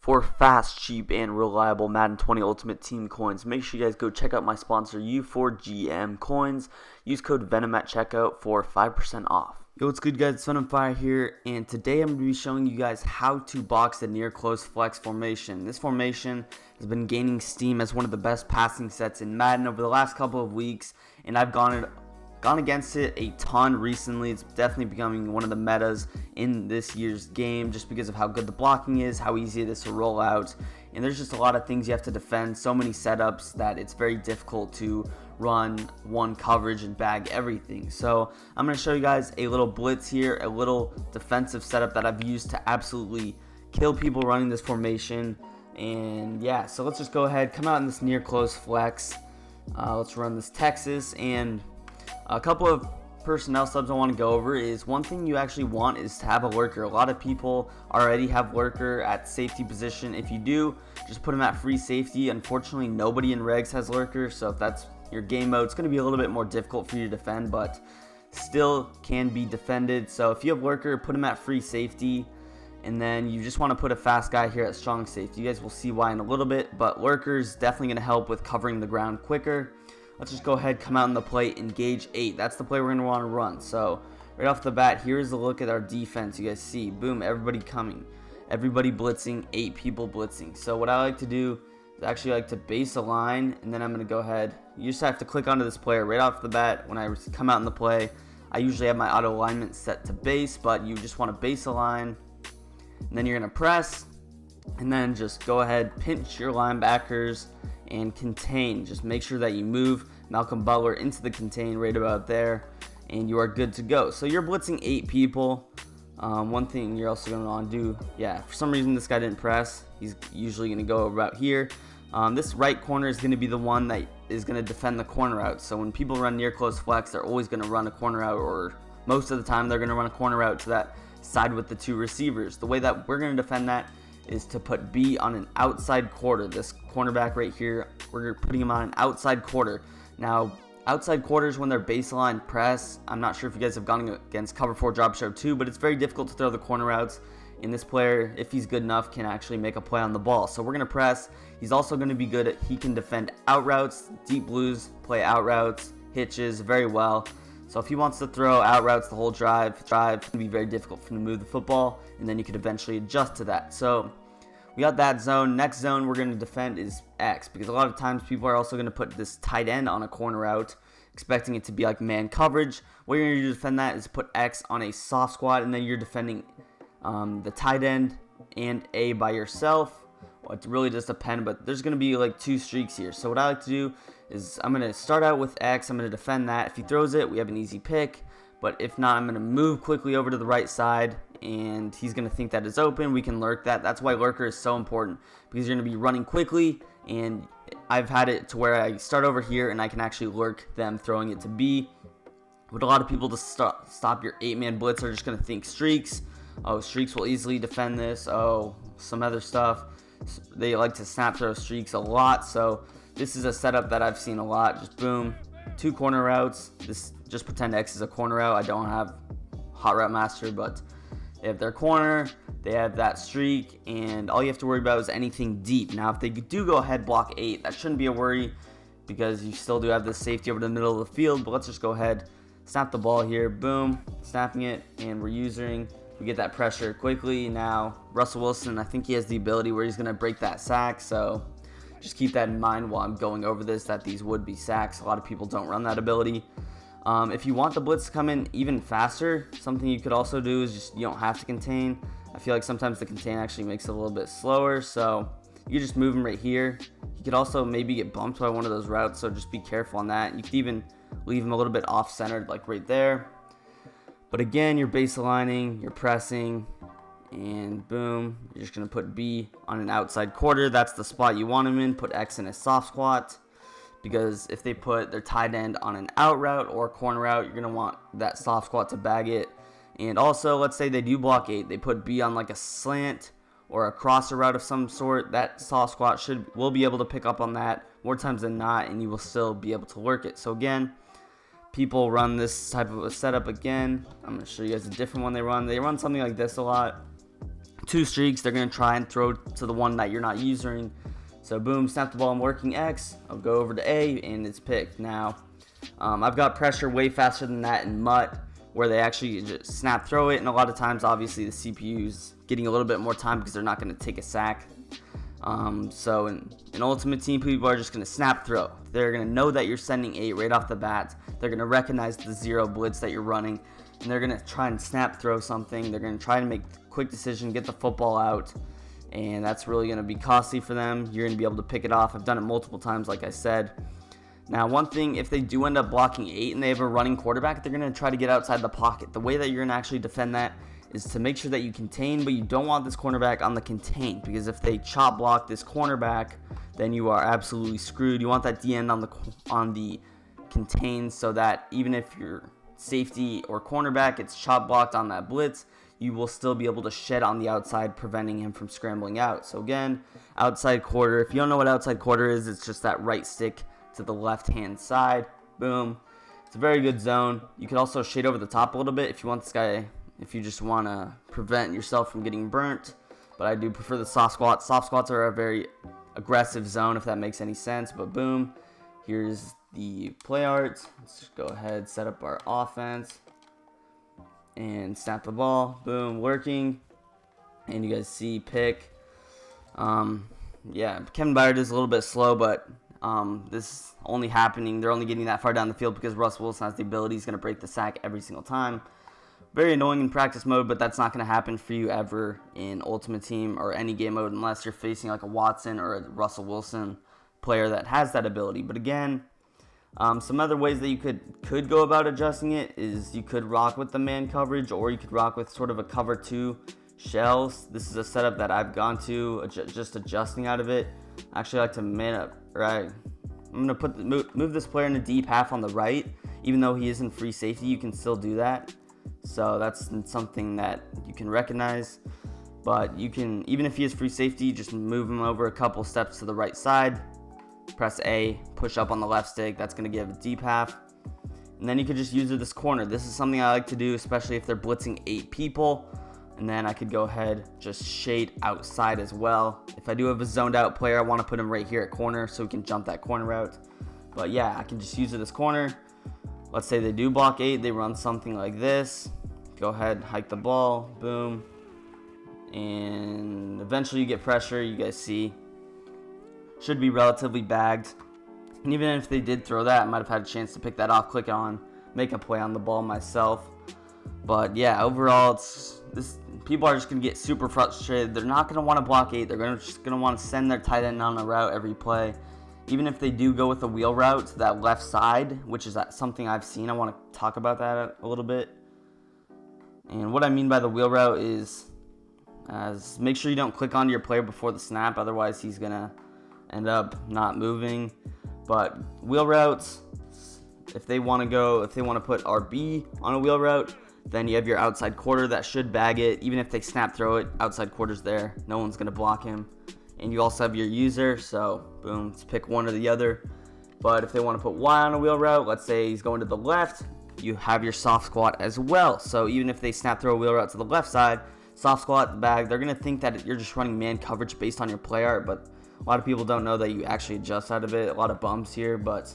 For fast, cheap, and reliable Madden 20 Ultimate Team coins, make sure you guys go check out my sponsor U4GM Coins. Use code VENM at checkout for 5% off. Yo, what's good, guys? It's Venom Fire here, and today I'm going to be showing you guys how to box the near close flex formation. This formation has been gaining steam as one of the best passing sets in Madden over the last couple of weeks, and I've gone against it a ton recently. It's definitely becoming one of the metas in this year's game just because of how good the blocking is, how easy it is to roll out, and there's just a lot of things you have to defend, so many setups that it's very difficult to run one coverage and bag everything. So I'm going to show you guys a little blitz here, a little defensive setup that I've used to absolutely kill people running this formation. And yeah, so let's just go ahead, come out in this near close flex. Let's run this Texas, and a couple of personnel subs I want to go over is one thing you actually want is to have a lurker. A lot of people already have lurker at safety position. If you do, just put him at free safety. Unfortunately, nobody in regs has lurker, so if that's your game mode, it's going to be a little bit more difficult for you to defend, but still can be defended. So if you have lurker, put him at free safety, and then you just want to put a fast guy here at strong safety. You guys will see why in a little bit, but lurker is definitely going to help with covering the ground quicker. Let's just go ahead, come out in the play, engage 8. That's the play we're going to want to run. So right off the bat, here's a look at our defense. You guys see, boom, everybody coming, everybody blitzing, 8 people blitzing. So what I like to do is actually like to base a line, and then I'm going to go ahead. You just have to click onto this player right off the bat. When I come out in the play, I usually have my auto alignment set to base, but you just want to base a line, and then you're going to press, and then just go ahead, pinch your linebackers, and contain. Just make sure that you move Malcolm Butler into the contain right about there, and you are good to go. So you're blitzing 8 people. One thing you're also going to want to do, yeah, for some reason this guy didn't press. He's usually going to go about here. This right corner is going to be the one that is going to defend the corner out. So when people run near close flex, they're always going to run a corner out, or most of the time they're going to run a corner out to that side with the 2 receivers. The way that we're going to defend that is to put B on an outside quarter. This cornerback right here, we're putting him on an outside quarter. Now, outside quarters, when they're baseline press, I'm not sure if you guys have gone against cover 4 drop show too, but it's very difficult to throw the corner routes. And this player, if he's good enough, can actually make a play on the ball. So we're going to press. He's also going to be good at, he can defend out routes, deep blues, play out routes, hitches very well. So if he wants to throw out routes the whole drive, it's going to be very difficult for him to move the football, and then you could eventually adjust to that. So we got that zone. Next zone we're going to defend is X, because a lot of times people are also going to put this tight end on a corner route, expecting it to be like man coverage. What you're going to do to defend that is put X on a soft squat, and then you're defending the tight end and A by yourself. Well, it really does depend, but there's going to be like 2 streaks here. So what I like to do is I'm going to start out with X. I'm going to defend that. If he throws it, we have an easy pick. But if not, I'm going to move quickly over to the right side, and he's going to think that it's open. We can lurk that. That's why lurker is so important, because you're going to be running quickly, and I've had it to where I start over here, and I can actually lurk them throwing it to B. But a lot of people to stop your 8-man blitz are just going to think streaks. Oh, streaks will easily defend this. Oh, some other stuff. They like to snap throw streaks a lot, so this is a setup that I've seen a lot. Just boom, 2 corner routes. This just pretend X is a corner route. I don't have Hot Route Master, but they have their corner, they have that streak, and all you have to worry about is anything deep. Now, if they do go ahead block 8, that shouldn't be a worry, because you still do have this safety over the middle of the field. But let's just go ahead, snap the ball here, boom, snapping it, and we get that pressure quickly. Now, Russell Wilson, I think he has the ability where he's going to break that sack, so just keep that in mind while I'm going over this, that these would be sacks. A lot of people don't run that ability. If you want the blitz to come in even faster, something you could also do is just, you don't have to contain. I feel like sometimes the contain actually makes it a little bit slower, so you just move him right here. He could also maybe get bumped by one of those routes, so just be careful on that. You could even leave him a little bit off-centered, like right there. But again, you're base aligning, you're pressing, and boom, you're just going to put B on an outside quarter. That's the spot you want him in. Put X in a soft squat, because if they put their tight end on an out route or a corner route, you're going to want that soft squat to bag it. And also, let's say they do block 8. They put B on like a slant or a crosser route of some sort. That soft squat will be able to pick up on that more times than not, and you will still be able to lurk it. So again, people run this type of a setup again. I'm going to show you guys a different one they run. They run something like this a lot. 2 streaks, they're going to try and throw to the one that you're not using. So boom, snap the ball and working X. I'll go over to A, and it's picked. Now, I've got pressure way faster than that in MUT, where they actually just snap throw it, and a lot of times, obviously, the CPU's getting a little bit more time because they're not going to take a sack. So in Ultimate Team, people are just going to snap throw. They're going to know that you're sending 8 right off the bat. They're going to recognize the 0 blitz that you're running, and they're going to try and snap throw something. They're going to try to make a quick decision, get the football out, and that's really going to be costly for them. You're going to be able to pick it off. I've done it multiple times, like I said. Now, one thing, if they do end up blocking 8 and they have a running quarterback, they're going to try to get outside the pocket. The way that you're going to actually defend that is to make sure that you contain, but you don't want this cornerback on the contain, because if they chop block this cornerback, then you are absolutely screwed. You want that D end on the contain, so that even if your safety or cornerback gets chop blocked on that blitz, you will still be able to shed on the outside, preventing him from scrambling out. So again, outside quarter. If you don't know what outside quarter is, it's just that right stick to the left-hand side. Boom. It's a very good zone. You could also shade over the top a little bit if you want this guy, if you just want to prevent yourself from getting burnt. But I do prefer the soft squats. Soft squats are a very aggressive zone, if that makes any sense. But boom, here's the play art. Let's just go ahead, set up our offense, and snap the ball. Boom, working. And you guys see pick. Yeah, Kevin Byard is a little bit slow, but this is only happening. They're only getting that far down the field because Russ Wilson has the ability. He's going to break the sack every single time. Very annoying in practice mode, but that's not going to happen for you ever in Ultimate Team or any game mode unless you're facing like a Watson or a Russell Wilson player that has that ability. But again, some other ways that you could go about adjusting it is you could rock with the man coverage, or you could rock with sort of a cover 2 shells. This is a setup that I've gone to, just adjusting out of it. I actually like to man up, right? I'm going to move this player in the deep half on the right. Even though he isn't free safety, you can still do that. So that's something that you can recognize. But you can, even if he is free safety, just move him over a couple steps to the right side. Press A, push up on the left stick. That's going to give a deep half. And then you could just use this corner. This is something I like to do, especially if they're blitzing 8 people. And then I could go ahead, just shade outside as well. If I do have a zoned out player, I want to put him right here at corner so we can jump that corner route. But yeah, I can just use it as corner. Let's say they do block 8, they run something like this. Go ahead, hike the ball, boom. And eventually you get pressure, you guys see. Should be relatively bagged. And even if they did throw that, I might have had a chance to pick that off, click on, make a play on the ball myself. But yeah, overall, people are just going to get super frustrated. They're not going to want to block 8. They're just going to want to send their tight end on a route every play. Even if they do go with a wheel route to that left side, which is something I've seen. I want to talk about that a little bit. And what I mean by the wheel route is make sure you don't click onto your player before the snap. Otherwise, he's going to end up not moving. But wheel routes, if they want to put RB on a wheel route, then you have your outside quarter that should bag it. Even if they snap throw it, outside quarter's there. No one's going to block him. And you also have your user, so boom, let's pick one or the other. But if they want to put Y on a wheel route, let's say he's going to the left, you have your soft squat as well. So even if they snap throw a wheel route to the left side, soft squat, the bag, they're going to think that you're just running man coverage based on your play art, but a lot of people don't know that you actually adjust out of it. A lot of bumps here, but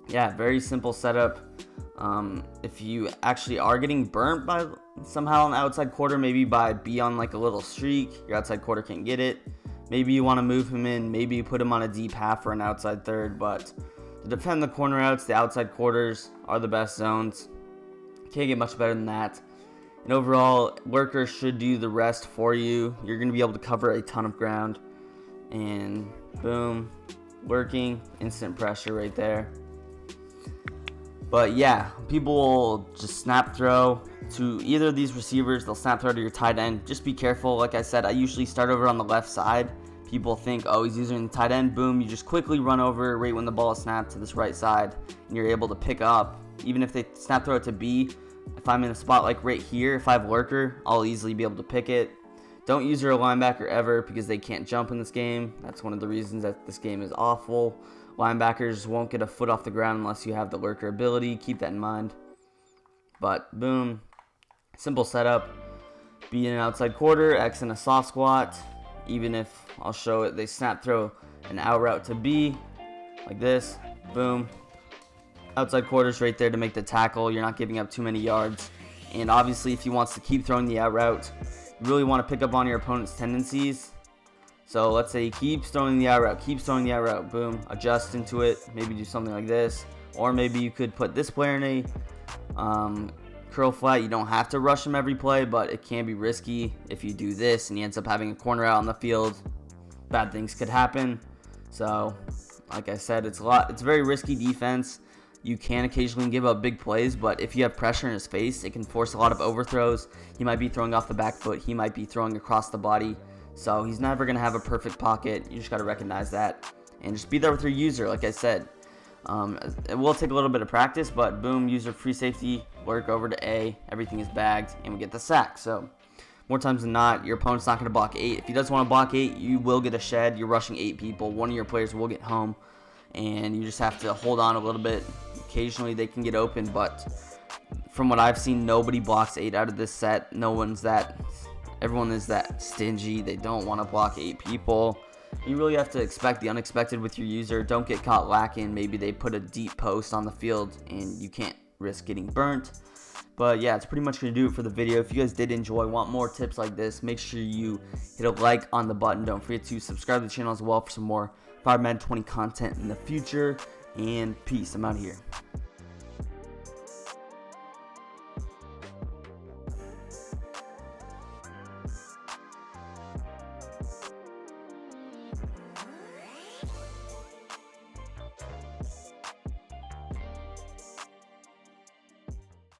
yeah, very simple setup. If you actually are getting burnt by somehow on the outside quarter, maybe by B on like a little streak, your outside quarter can't get it. Maybe you want to move him in, maybe you put him on a deep half or an outside third, but to defend the corner outs, the outside quarters are the best zones. Can't get much better than that. And overall, workers should do the rest for you. You're going to be able to cover a ton of ground. And boom, working, instant pressure right there. But yeah, people will just snap throw to either of these receivers. They'll snap throw to your tight end. Just be careful. Like I said, I usually start over on the left side. People think, oh, he's using the tight end. Boom, you just quickly run over right when the ball is snapped to this right side, and you're able to pick up. Even if they snap throw it to B, if I'm in a spot like right here, if I have lurker, I'll easily be able to pick it. Don't use your linebacker ever because they can't jump in this game. That's one of the reasons that this game is awful. Linebackers won't get a foot off the ground unless you have the lurker ability. Keep that in mind. But boom, simple setup. B in an outside quarter, X in a soft squat. Even if, I'll show it, they snap throw an out route to B, like this, boom. Outside quarters right there to make the tackle. You're not giving up too many yards. And obviously, if he wants to keep throwing the out route, you really want to pick up on your opponent's tendencies. So let's say he keeps throwing the out route, boom, adjust into it, maybe do something like this. Or maybe you could put this player in a curl flat. You don't have to rush him every play, but it can be risky if you do this and he ends up having a corner out on the field. Bad things could happen. So, like I said, it's very risky defense. You can occasionally give up big plays, but if you have pressure in his face, it can force a lot of overthrows. He might be throwing off the back foot. He might be throwing across the body. So he's never going to have a perfect pocket. You just got to recognize that. And just be there with your user, like I said. It will take a little bit of practice, but boom, user free safety, work over to A, everything is bagged, and we get the sack. So more times than not, your opponent's not going to block 8. If he does want to block 8, you will get a shed. You're rushing 8 people. One of your players will get home, and you just have to hold on a little bit. Occasionally they can get open, but from what I've seen, nobody blocks 8 out of this set. Everyone is that stingy. They don't want to block 8 people. You really have to expect the unexpected with your user. Don't get caught lacking. Maybe they put a deep post on the field and you can't risk getting burnt. But yeah, it's pretty much going to do it for the video. If you guys did enjoy, want more tips like this, make sure you hit a like on the button. Don't forget to subscribe to the channel as well for some more Madden 20 content in the future. And peace. I'm out of here.